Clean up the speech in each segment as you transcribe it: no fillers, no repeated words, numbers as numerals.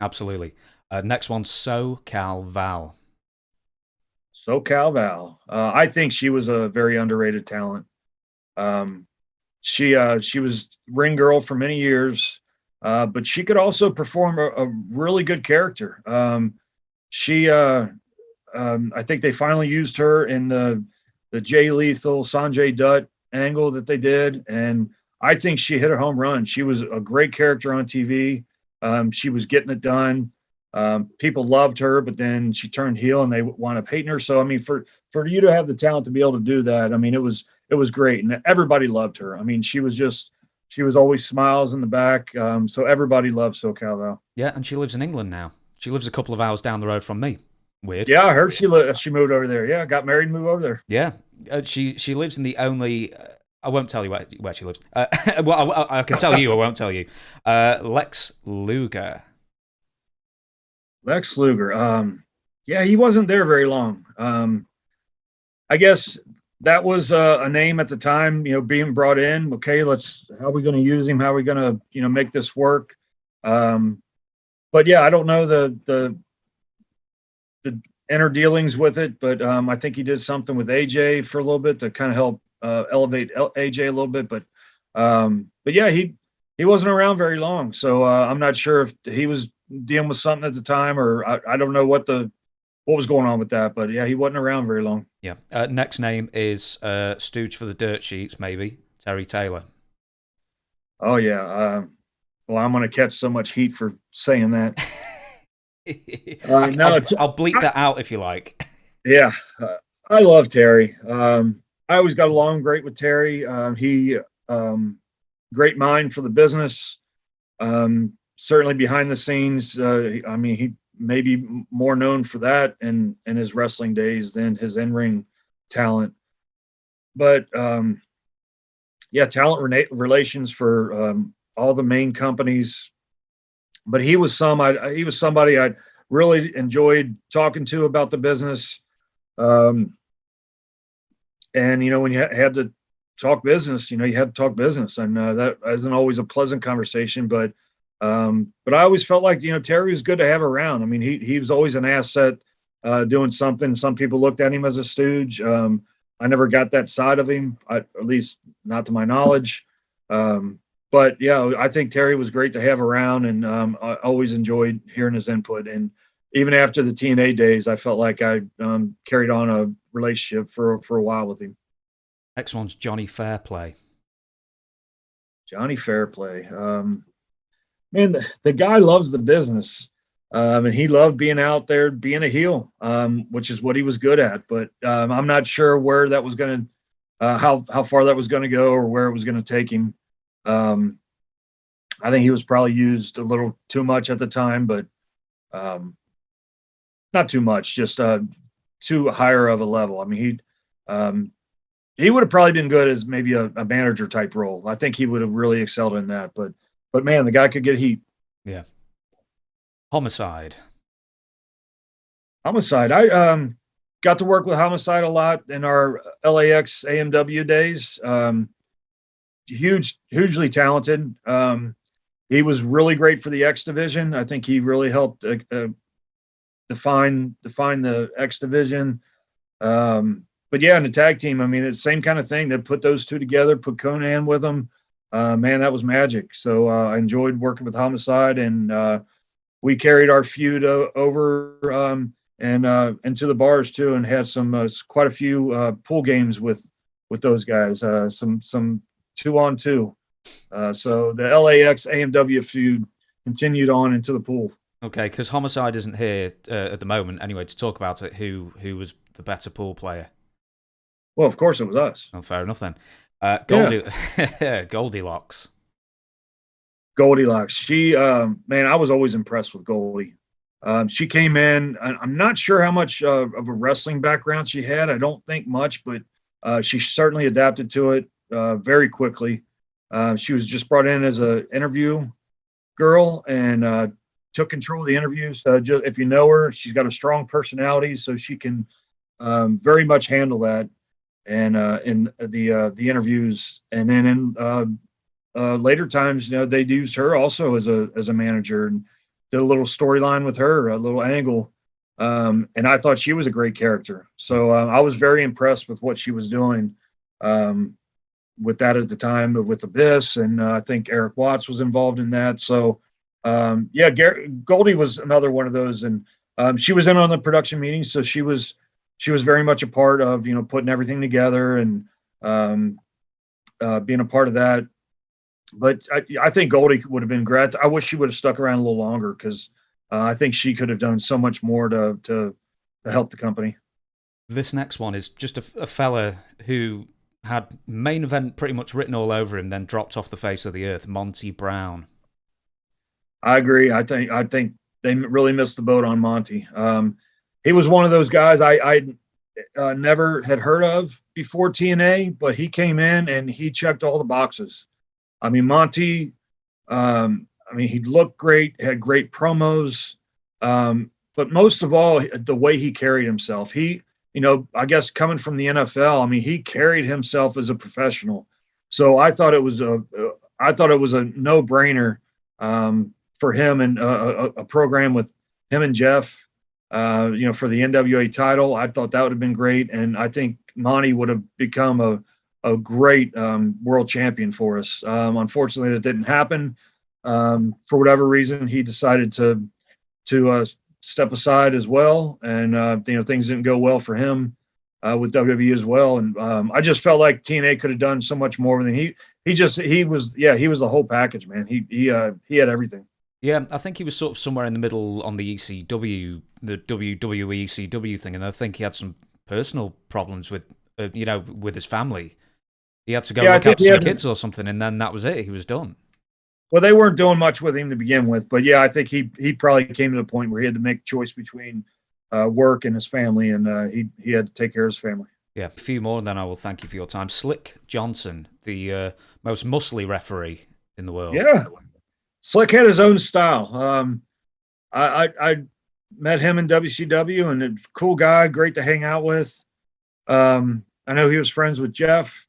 Absolutely. Next one, SoCal Val. SoCal Val. I think she was a very underrated talent. Um, she was ring girl for many years, but she could also perform a really good character. She I think they finally used her in the Jay Lethal Sanjay Dutt angle that they did, and I think she hit a home run. She was a great character on TV. She was getting it done. People loved her, but then she turned heel, and they wound up hating her. So I mean, for you to have the talent to be able to do that, I mean, it was great, and everybody loved her. I mean, she was always smiles in the back. So everybody loved SoCal Val. Yeah, and she lives in England now. She lives a couple of hours down the road from me. Weird. Yeah, I heard she moved over there. Yeah, got married and moved over there. Yeah, she lives in the only. I won't tell you where she lives. Well, I can tell you. I won't tell you. Lex Luger. Lex Luger. Yeah, he wasn't there very long. I guess that was a name at the time, being brought in. Okay, how are we going to use him? How are we going to, make this work? Um, but yeah, I don't know the inner dealings with it, but I think he did something with AJ for a little bit to kind of help elevate AJ a little bit. But yeah, he wasn't around very long, so I'm not sure if he was dealing with something at the time, or I don't know what was going on with that. But yeah, he wasn't around very long. Yeah. Next name is Stooge for the Dirt Sheets, maybe Terry Taylor. Oh yeah. Well, I'm going to catch so much heat for saying that. No, I'll bleep that out if you like. yeah, I love Terry. I always got along great with Terry. He great mind for the business. Certainly behind the scenes. I mean, he may be more known for that in his wrestling days than his in ring talent. But yeah, relations for all the main companies. But he was somebody I really enjoyed talking to about the business. Um, and when you had to talk business, you had to talk business, and that isn't always a pleasant conversation. But I always felt like Terry was good to have around. I mean, he was always an asset, doing something. Some people looked at him as a stooge. I never got that side of him, at least not to my knowledge. But yeah, I think Terry was great to have around, and I always enjoyed hearing his input. And even after the TNA days, I felt like I carried on a relationship for a while with him. Next one's Johnny Fairplay. Johnny Fairplay. Man, the guy loves the business. And he loved being out there, being a heel, which is what he was good at. But I'm not sure where that was going to, how far that was going to go, or where it was going to take him. Um, I think he was probably used a little too much at the time, but um, not too much, just too higher of a level. I mean, um, he would have probably been good as maybe a manager type role. I think he would have really excelled in that. But man, the guy could get heat. Yeah. Homicide. Homicide. I got to work with Homicide a lot in our LAX AMW days. Hugely talented. He was really great for the X division. I think he really helped define the X division. But yeah, in the tag team, I mean, it's the same kind of thing. They put those two together, put Conan with them. Man, that was magic. So I enjoyed working with Homicide, and we carried our feud over and into the bars too, and had some quite a few pool games with those guys. Some 2-on-2. So the LAX AMW feud continued on into the pool. Okay, because Homicide isn't here at the moment anyway to talk about it. Who was the better pool player? Well, of course it was us. Oh, fair enough then. Yeah, Goldylocks. Goldylocks. She, man, I was always impressed with Goldie. She came in. I'm not sure how much of a wrestling background she had. I don't think much, but she certainly adapted to it very quickly. She was just brought in as an interview girl, and took control of the interviews. Just, if you know her, she's got a strong personality, so she can very much handle that. And in the interviews, and then in later times, they used her also as a manager, and did a little storyline with her, a little angle. And I thought she was a great character. So I was very impressed with what she was doing with that at the time, with Abyss. And I think Eric Watts was involved in that. So, yeah, Goldie was another one of those. And she was in on the production meetings. So she was very much a part of, putting everything together and being a part of that. But I think Goldie would have been great. I wish she would have stuck around a little longer because I think she could have done so much more to help the company. This next one is just a fella who had main event pretty much written all over him, then dropped off the face of the earth. Monty Brown. I agree. I think they really missed the boat on Monty. He was one of those guys I never had heard of before TNA, but he came in and he checked all the boxes. I mean, Monty, he looked great, had great promos, but most of all, the way he carried himself. I guess coming from the NFL, he carried himself as a professional. So I thought it was a no-brainer for him and a program with him and Jeff, for the NWA title. I thought that would have been great, and I think Monty would have become a great world champion for us. Unfortunately, that didn't happen. For whatever reason, he decided to step aside as well, and things didn't go well for him with WWE as well. And I just felt like TNA could have done so much more with him. He was the whole package, man. He had everything. Yeah, I think he was sort of somewhere in the middle on the ECW, the WWE ECW thing, and I think he had some personal problems with his family. He had to go look after some kids or something, and then that was it. He was done. Well, they weren't doing much with him to begin with, but yeah, I think he probably came to the point where he had to make a choice between work and his family, and he had to take care of his family. Yeah, a few more, and then I will thank you for your time. Slick Johnson, the most muscly referee in the world. Yeah, Slick had his own style. I met him in WCW, and a cool guy, great to hang out with. I know he was friends with Jeff.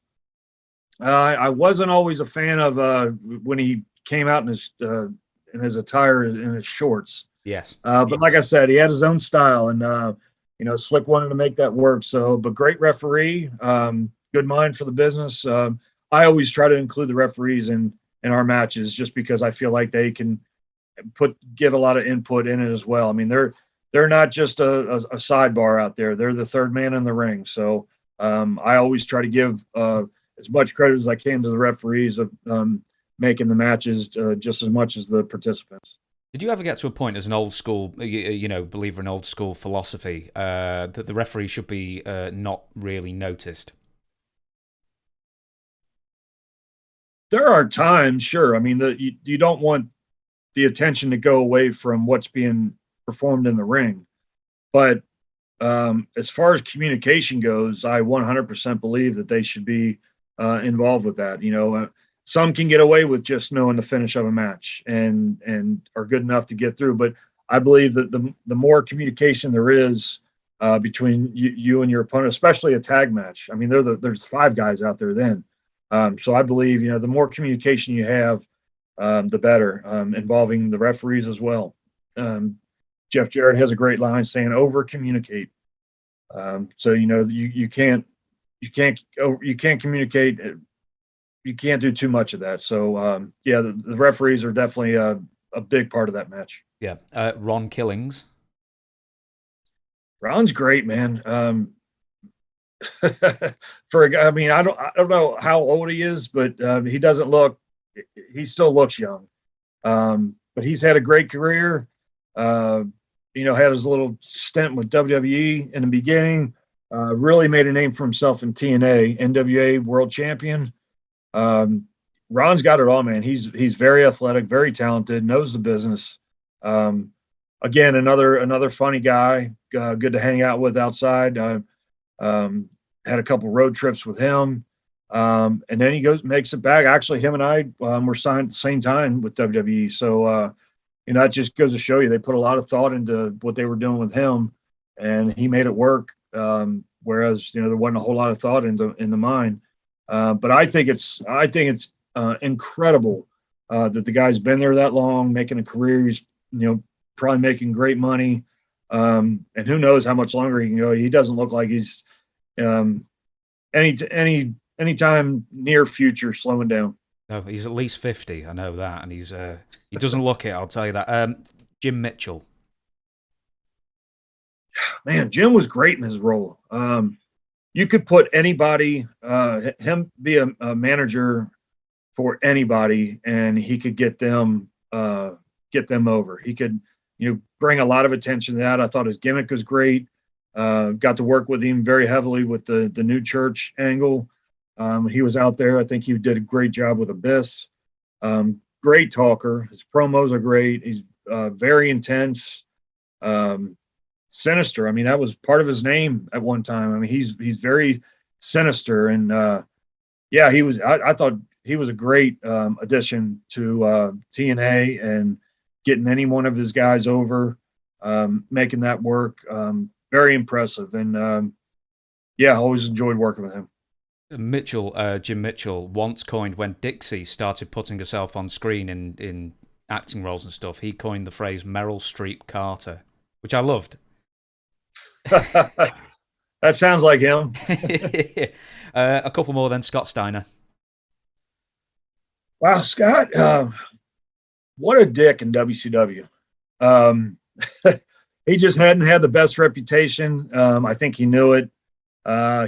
I wasn't always a fan of when he came out in his attire in his shorts. Yes. But like I said, he had his own style, and Slick wanted to make that work. So, but great referee, good mind for the business. I always try to include the referees in our matches, just because I feel like they can give a lot of input in it as well. I mean, they're not just a sidebar out there; they're the third man in the ring. So I always try to give as much credit as I can to the referees of making the matches just as much as the participants. Did you ever get to a point as an old school, believer in old school philosophy, that the referee should be not really noticed? There are times, sure. I mean, you don't want the attention to go away from what's being performed in the ring. But as far as communication goes, I 100% believe that they should be involved with that. Some can get away with just knowing the finish of a match and are good enough to get through. But I believe that the more communication there is between you and your opponent, especially a tag match. I mean, there's 5 guys out there then. So I believe, the more communication you have, the better, involving the referees as well. Jeff Jarrett has a great line saying over communicate. So, you can't communicate. You can't do too much of that. So, the referees are definitely a big part of that match. Yeah. Ron Killings. Ron's great, man. For a guy, I don't know how old he is, but he still looks young. But he's had a great career. Had his little stint with WWE in the beginning. Really made a name for himself in TNA, NWA World Champion. Ron's got it all, man. He's very athletic, very talented, knows the business. Again, another funny guy, good to hang out with outside. Had a couple road trips with him, and then he makes it back. Actually, him and I were signed at the same time with WWE. So that just goes to show you they put a lot of thought into what they were doing with him, and he made it work. Whereas there wasn't a whole lot of thought into mine. But I think it's incredible that the guy's been there that long, making a career. He's probably making great money. And who knows how much longer he can go. He doesn't look like he's anytime near future slowing down. No, he's at least 50. I know that, and he doesn't look it. I'll tell you that. Jim Mitchell. Man, Jim was great in his role. You could put anybody, him be a manager for anybody, and he could get them over. He could, bring a lot of attention to that. I thought his gimmick was great. Got to work with him very heavily with the new church angle. He was out there. I think he did a great job with Abyss. Great talker. His promos are great. He's very intense. Sinister. I mean, that was part of his name at one time. I mean, he's very sinister, and he was. I thought he was a great addition to TNA and getting any one of his guys over, making that work. Very impressive, and I always enjoyed working with him. Jim Mitchell, once coined when Dixie started putting herself on screen in acting roles and stuff. He coined the phrase Meryl Streep Carter, which I loved. That sounds like him. A couple more then. Scott Steiner. Wow, Scott, what a dick in WCW. He just hadn't had the best reputation. I think he knew it.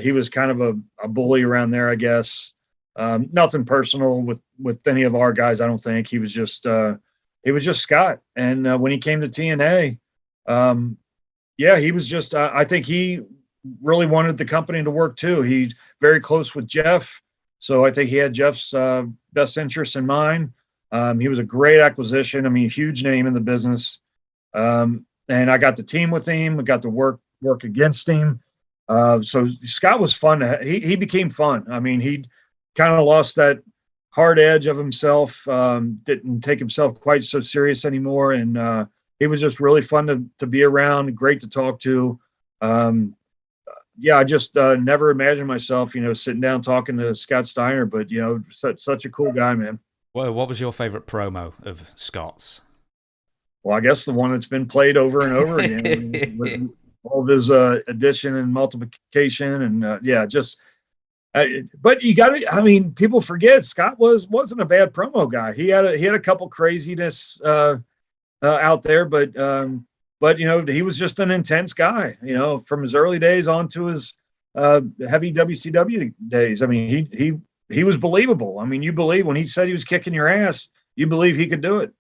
He was kind of a bully around there, I guess. Nothing personal with any of our guys, I don't think. He was just Scott. And when he came to TNA, he was just. I think he really wanted the company to work too. He's very close with Jeff, so I think he had Jeff's best interests in mind. He was a great acquisition. I mean, huge name in the business. And I got the team with him. I got to work against him. So Scott was fun. He became fun. I mean, he kind of lost that hard edge of himself. Didn't take himself quite so serious anymore. And he was just really fun to be around. Great to talk to. I just never imagined myself, sitting down talking to Scott Steiner. But such a cool guy, man. Well, what was your favorite promo of Scott's? Well, I guess the one that's been played over and over again, with all of his addition and multiplication, and but you got to. I mean, people forget Scott wasn't a bad promo guy. He had a couple craziness out there, but he was just an intense guy. From his early days on to his heavy WCW days. I mean, he was believable. I mean, you believe when he said he was kicking your ass, you believe he could do it.